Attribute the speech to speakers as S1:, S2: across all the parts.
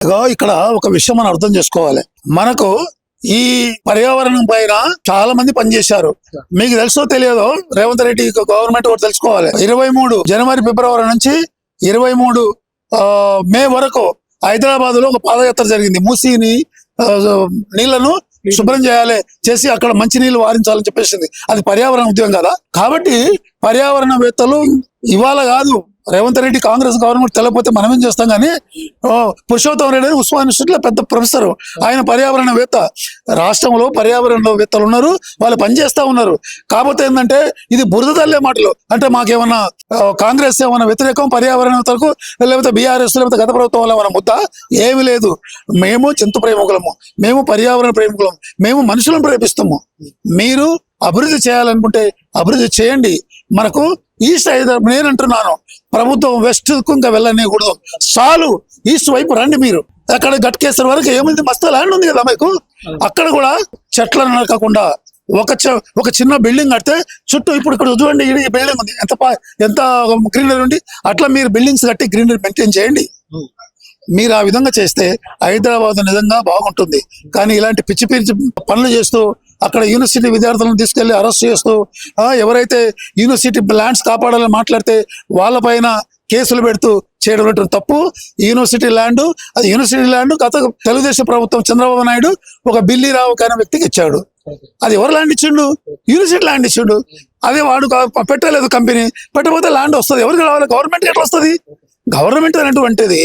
S1: ఇక్కడ ఒక విషయం మనం అర్థం చేసుకోవాలి. మనకు ఈ పర్యావరణం పైన చాలా మంది పనిచేశారు. మీకు తెలుసో తెలియదో రేవంత్ రెడ్డి గవర్నమెంట్ కూడా తెలుసుకోవాలి. 23 జనవరి ఫిబ్రవరి నుంచి 23 మే వరకు హైదరాబాద్ లో ఒక పాదయాత్ర జరిగింది. మూసీని నీళ్లను శుభ్రం చేసి అక్కడ మంచి నీళ్లు వారించాలని చెప్పేసింది. అది పర్యావరణ ఉద్యమం కదా. కాబట్టి పర్యావరణవేత్తలు ఇవాళ కాదు, రేవంత్ రెడ్డి కాంగ్రెస్ గవర్నమెంట్ తెలియకపోతే మనం ఏం చేస్తాం. కానీ పురుషోత్తమ రెడ్డి ఉస్మాన్ ఇన్స్టిట్యూట్ పెద్ద ప్రొఫెసర్, ఆయన పర్యావరణవేత్త. రాష్ట్రంలో పర్యావరణవేత్తలు ఉన్నారు, వాళ్ళు పనిచేస్తా ఉన్నారు. కాకపోతే ఏంటంటే ఇది బురద తల్లే మాటలు. అంటే మాకేమన్నా కాంగ్రెస్ ఏమన్నా వ్యతిరేకం పర్యావరణవేత్తలకు, లేకపోతే బీఆర్ఎస్, లేకపోతే గత ప్రభుత్వం వల్ల ఏమన్నా ముద్ద ఏమి లేదు. మేము జంతు ప్రేమికులము, మేము పర్యావరణ ప్రేమికులము, మేము మనుషులను ప్రేమిస్తాము. మీరు అభివృద్ధి చేయాలనుకుంటే అభివృద్ధి చేయండి. మనకు ఈస్ట్ హైదరాబాద్, నేను అంటున్నాను ప్రభుత్వం వెస్ట్ కు ఇంకా వెళ్ళనీయకూడదు. చాలు, ఈస్ట్ వైపు రండి. మీరు అక్కడ గట్కేశ్వర వరకు ఏమైంది, మస్తు ల్యాండ్ ఉంది కదా మీకు. అక్కడ కూడా చెట్లను నరకకుండా ఒక చిన్న బిల్డింగ్ కడితే చుట్టూ, ఇప్పుడు ఇక్కడ చూడండి ఈ బిల్డింగ్ ఉంది, ఎంత గ్రీనరీ ఉంది. అట్లా మీరు బిల్డింగ్స్ కట్టి గ్రీనరీ మెయింటైన్ చేయండి. మీరు ఆ విధంగా చేస్తే హైదరాబాద్ నిజంగా బాగుంటుంది. కానీ ఇలాంటి పిచ్చి పనులు చేస్తూ అక్కడ యూనివర్సిటీ విద్యార్థులను తీసుకెళ్లి అరెస్ట్ చేస్తూ, ఎవరైతే యూనివర్సిటీ ల్యాండ్స్ కాపాడాలని మాట్లాడితే వాళ్ళపైన కేసులు పెడుతూ చేయడం తప్పు. యూనివర్సిటీ ల్యాండ్, అది యూనివర్సిటీ ల్యాండ్ గత తెలుగుదేశం ప్రభుత్వం చంద్రబాబు నాయుడు ఒక బిల్లి రావు అనే వ్యక్తికి ఇచ్చాడు. అది ఎవరు ల్యాండ్ ఇచ్చిండు? యూనివర్సిటీ ల్యాండ్ ఇచ్చిండు. అదే వాడు పెట్టలేదు, కంపెనీ పెట్టకపోతే ల్యాండ్ వస్తుంది. ఎవరికి రావాలి? గవర్నమెంట్ ఎట్లా వస్తుంది? గవర్నమెంట్ అనేటువంటిది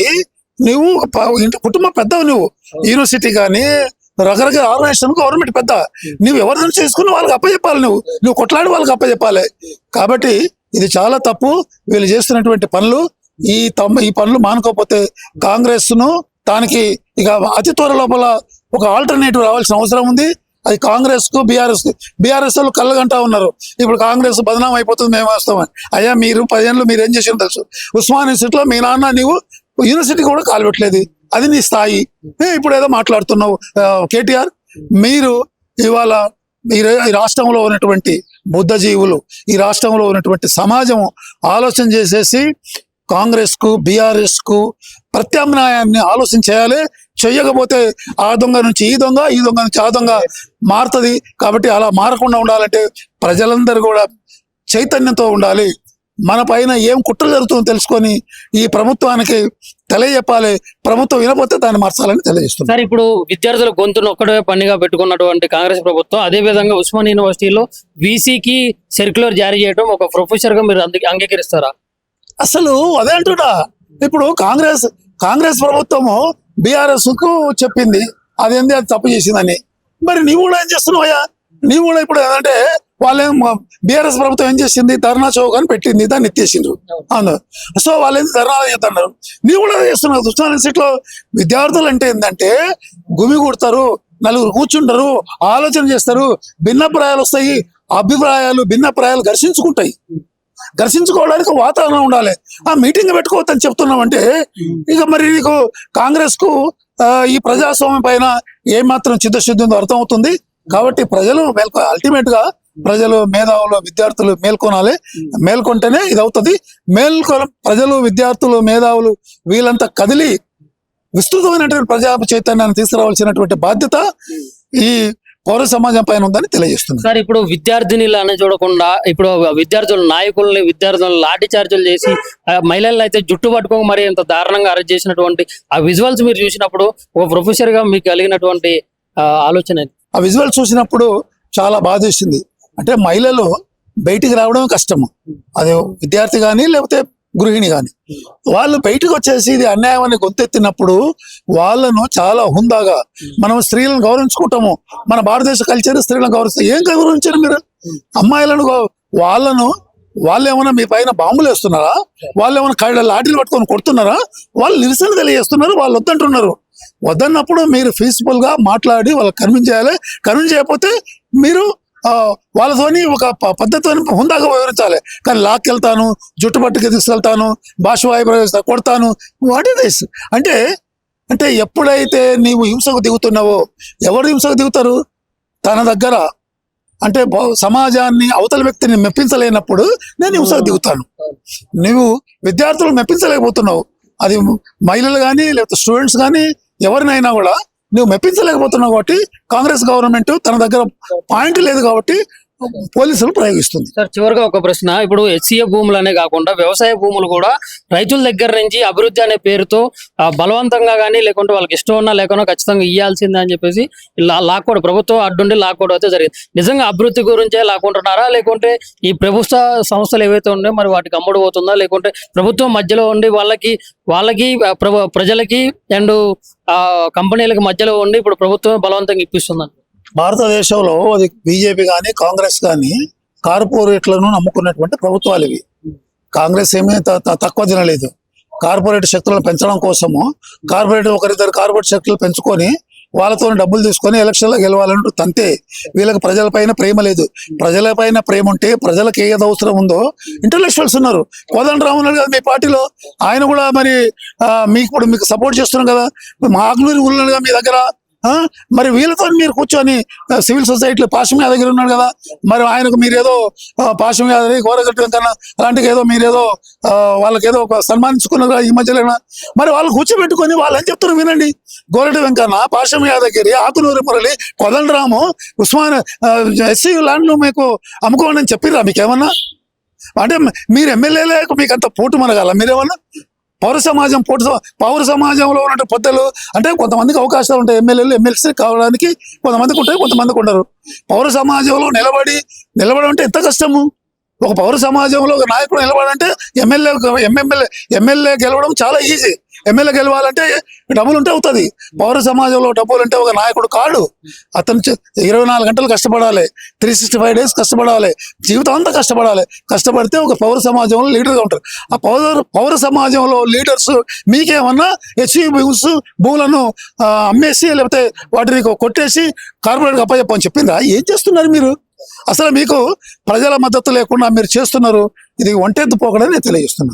S1: నువ్వు కుటుంబం పెద్దవు, నువ్వు యూనివర్సిటీ కానీ రకరకాల ఆర్గనైజేషన్ గవర్నమెంట్ పెద్ద, నువ్వు ఎవరిని చేసుకుని వాళ్ళకి అప్పచెప్పాలి, నువ్వు కొట్లాడి వాళ్ళకి అప్పచెప్పాలి. కాబట్టి ఇది చాలా తప్పు వీళ్ళు చేస్తున్నటువంటి పనులు. ఈ పనులు మానుకోకపోతే కాంగ్రెస్ ను దానికి ఇక అతి త్వర లోపల ఒక ఆల్టర్నేటివ్ రావాల్సిన అవసరం ఉంది. అది కాంగ్రెస్ కు బీఆర్ఎస్ వాళ్ళు కళ్ళగంటా ఉన్నారు. ఇప్పుడు కాంగ్రెస్ బదనాం అయిపోతుంది, మేము వస్తామని. అయ్యా, మీరు 10 ఏళ్ళు మీరు ఏం చేసారో తెలుసు. ఉస్మాన్ ఇన్స్టిట్యూట్లో మీ నాన్న నీవు యూనివర్సిటీ కూడా కాలుపెట్టలేదు, అది నీ స్థాయి. ఇప్పుడు ఏదో మాట్లాడుతున్నావు కేటీఆర్. మీరు ఇవాళ ఈ రాష్ట్రంలో ఉన్నటువంటి బుద్ధజీవులు, ఈ రాష్ట్రంలో ఉన్నటువంటి సమాజం ఆలోచన చేసేసి కాంగ్రెస్ కు బీఆర్ఎస్ కు ప్రత్యామ్నాయాన్ని ఆలోచన చేయాలి. చెయ్యకపోతే ఆ దొంగ నుంచి ఈ దొంగ, ఈ దొంగ నుంచి ఆ దొంగ మారుతుంది. కాబట్టి అలా మారకుండా ఉండాలంటే ప్రజలందరూ కూడా చైతన్యంతో ఉండాలి. మన పైన ఏం కుట్ర జరుగుతుందో తెలుసుకొని ఈ ప్రభుత్వానికి తెలియజెప్పాలి. ప్రభుత్వం వినకపోతే దాన్ని మార్చాలని తెలియజేస్తుంది.
S2: సార్, ఇప్పుడు విద్యార్థుల గొంతును ఒక్కడే పనిగా పెట్టుకున్నటువంటి కాంగ్రెస్ ప్రభుత్వం అదే విధంగా ఉస్మాన్ యూనివర్సిటీలో వీసీకి సర్క్యులర్ జారీ చేయడం ఒక ప్రొఫెసర్ గా మీరు అంగీకరిస్తారా?
S1: అసలు అదే అంటున్నా. ఇప్పుడు కాంగ్రెస్ ప్రభుత్వము బీఆర్ఎస్ కు చెప్పింది అదేంది, అది తప్పు చేసిందని. మరి నీవు కూడా ఏం చేస్తున్నావయ్యా? నీవు కూడా ఇప్పుడు ఏంటంటే వాళ్ళేం బీఆర్ఎస్ ప్రభుత్వం ఏం చేసింది, ధర్నా చౌక్ అని పెట్టింది, దాన్ని ఎత్తేసిండ్రు. అవును. సో వాళ్ళేం ధర్నాలు చేస్తున్నారు, నీవు కూడా చేస్తున్నావు. ఉస్మాన్ యూనివర్సిటీలో విద్యార్థులు అంటే ఏంటంటే గుమి కొడతారు, నలుగురు కూర్చుంటారు, ఆలోచన చేస్తారు, భిన్నప్రాయాలు వస్తాయి. భిన్నప్రాయాలు ఘర్షించుకోవడానికి వాతావరణం ఉండాలి. ఆ మీటింగ్ పెట్టుకోవద్దని చెప్తున్నామంటే ఇక మరి నీకు కాంగ్రెస్ కు ఈ ప్రజాస్వామ్యం పైన ఏమాత్రం చిత్తశుద్ధి ఉందో అర్థమవుతుంది. కాబట్టి ప్రజలు అల్టిమేట్ గా ప్రజలు, మేధావులు, విద్యార్థులు మేల్కొంటేనే ఇది అవుతుంది. ప్రజలు, విద్యార్థులు, మేధావులు వీళ్ళంతా కదిలి విస్తృతమైనటువంటి ప్రజా చైతన్యాన్ని తీసుకురావాల్సినటువంటి బాధ్యత ఈ పౌర సమాజం పైన ఉందని తెలియజేస్తుంది.
S2: సార్, ఇప్పుడు విద్యార్థినిలను చూడకుండా ఇప్పుడు విద్యార్థులను లాఠీ చార్జీలు చేసి మహిళలను అయితే జుట్టు పట్టుకోక మరి ఎంత దారుణంగా అరెస్ట్ చేసినటువంటి ఆ విజువల్స్ మీరు చూసినప్పుడు ఒక ప్రొఫెసర్ గా మీకు కలిగినటువంటి ఆలోచన?
S1: ఆ విజువల్స్ చూసినప్పుడు చాలా బాధ వేసింది. అంటే మహిళలు బయటికి రావడం కష్టము, అది విద్యార్థి కానీ లేకపోతే గృహిణి కానీ, వాళ్ళు బయటకు వచ్చేసి ఇది అన్యాయం అని గొంతెత్తినప్పుడు వాళ్ళను చాలా హుందాగా, మనం స్త్రీలను గౌరవించుకుంటాము, మన భారతదేశ కల్చర్ స్త్రీలను గౌరవిస్తాం. ఏం గౌరవించారు మీరు? అమ్మాయిలను వాళ్ళు ఏమైనా మీ పైన బాంబులు వేస్తున్నారా? వాళ్ళు ఏమైనా లాఠీలు పట్టుకొని కొడుతున్నారా? వాళ్ళు నిరసన తెలియజేస్తున్నారు, వాళ్ళు వద్దంటున్నారు. వద్దన్నప్పుడు మీరు పీస్ఫుల్ గా మాట్లాడి వాళ్ళకి కన్విన్స్ చేయాలి. కన్విన్స్ చేయకపోతే మీరు వాళ్ళతోని ఒక పద్ధతిని హుందాగా వివరించాలి. కానీ లాక్కెళ్తాను, జుట్టు పట్టుకు తీసుకెళ్తాను, భాషవాయు ప్రవేశ కొడతాను, వాట్ ఇస్ దిస్ అంటే ఎప్పుడైతే నీవు హింసకు దిగుతున్నావో, ఎవరు హింసకు దిగుతారు? తన దగ్గర అంటే సమాజాన్ని, అవతల వ్యక్తిని మెప్పించలేనప్పుడు నేను హింసకు దిగుతాను. నువ్వు విద్యార్థులు మెప్పించలేకపోతున్నావు, అది మహిళలు కానీ లేకపోతే స్టూడెంట్స్ కానీ ఎవరినైనా కూడా నువ్వు మెప్పించలేకపోతున్నావు కాబట్టి కాంగ్రెస్ గవర్నమెంట్ తన దగ్గర పాయింట్ లేదు కాబట్టి పోలీసులు ప్రయోగిస్తుంది.
S2: సార్ చివరిగా ఒక ప్రశ్న, ఇప్పుడు హెచ్సిఏ భూములనే కాకుండా వ్యవసాయ భూములు కూడా రైతుల దగ్గర నుంచి అభివృద్ధి అనే పేరుతో బలవంతంగా కానీ లేకుంటే వాళ్ళకి ఇష్టం ఉన్నా లేకుండా ఖచ్చితంగా ఇవ్వాల్సిందే అని చెప్పేసి లాక్కోవడం, ప్రభుత్వం అడ్డుండి లాక్కోవడం అయితే జరిగింది. నిజంగా అభివృద్ధి గురించే లాక్కుంటున్నారా లేకుంటే ఈ ప్రభుత్వ సంస్థలు ఏవైతే ఉన్నాయో మరి వాటికి అమ్ముడు పోతుందా, లేకుంటే ప్రభుత్వం మధ్యలో ఉండి వాళ్ళకి ప్రజలకి అండ్ కంపెనీలకి మధ్యలో ఉండి ఇప్పుడు ప్రభుత్వం బలవంతంగా ఇప్పిస్తుందండి?
S1: భారతదేశంలో అది బీజేపీ కానీ కాంగ్రెస్ కానీ కార్పొరేట్లను నమ్ముకున్నటువంటి ప్రభుత్వాలు ఇవి. కాంగ్రెస్ ఏమీ తక్కువ తినలేదు. కార్పొరేట్ శక్తులను పెంచడం కోసము ఒకరిద్దరు కార్పొరేట్ శక్తులు పెంచుకొని వాళ్ళతో డబ్బులు తీసుకొని ఎలక్షన్లో గెలవాలంటూ తంతే. వీళ్ళకి ప్రజలపైన ప్రేమ లేదు. ప్రజలపైన ప్రేమ ఉంటే ప్రజలకు ఏది అవసరం ఉందో ఇంటలెక్చువల్స్ ఉన్నారు. కోదండరామ్ ఉన్నారు కదా మీ పార్టీలో, ఆయన కూడా మరి మీకు సపోర్ట్ చేస్తున్నారు కదా. మా ఆగ్నూరి ఉన్నాడు కదా మీ దగ్గర, మరి వీళ్ళతో మీరు కూర్చొని సివిల్ సొసైటీలో పాశం యాదగిరి ఉన్నాడు కదా, మరి ఆయనకు మీరేదో పాశం యాదగిరి గోరగట్టు కన్నా అలాంటివి ఏదో మీరేదో వాళ్ళకేదో ఒక సన్మానించుకున్నారు ఈ మధ్యలో. మరి వాళ్ళు కూర్చోబెట్టుకొని వాళ్ళు ఏం చెప్తారు వినండి. గోరటి వెంకన్న, పాశం యాదగిరి, ఆకునూరి మురళి, కోదండరాము, ఉస్మాన్ ఎస్సీ ల్యాండ్లు మీకు అమ్ముకోండి అని చెప్పిర్రా మీకేమన్నా? అంటే మీరు ఎమ్మెల్యేలే మీకు అంత పోటు మనగాల మీరేమన్నా? పౌర సమాజంలో ఉన్నట్టు పెద్దలు అంటే కొంతమందికి అవకాశాలు ఉంటాయి. ఎమ్మెల్యేలు ఎమ్మెల్సీ కావడానికి కొంతమందికి ఉంటాయి, కొంతమందికి ఉండరు. పౌర సమాజంలో నిలబడి అంటే ఎంత కష్టము. ఒక పౌర సమాజంలో ఒక నాయకుడు నిలబడంటే ఎమ్మెల్యే గెలవడం చాలా ఈజీ. ఎమ్మెల్యే గెలవాలంటే డబ్బులు ఉంటే అవుతుంది. పౌర సమాజంలో డబ్బులు ఉంటే ఒక నాయకుడు కాడు. అతను 24 గంటలు కష్టపడాలి, 365 days కష్టపడాలి, జీవితం అంతా కష్టపడాలి. కష్టపడితే ఒక పౌర సమాజంలో లీడర్గా ఉంటారు. ఆ పౌర సమాజంలో లీడర్స్ మీకేమన్నా హెచ్ఈ భూములను అమ్మేసి లేకపోతే వాటిని కొట్టేసి కార్పొరేట్కి అప్పచెప్పని చెప్పిందా? ఏం చేస్తున్నారు మీరు? అసలు మీకు ప్రజల మద్దతు లేకుండా మీరు చేస్తున్నారు. ఇది ఒంటెత్తు పోకడని నేను తెలియజేస్తున్నాను.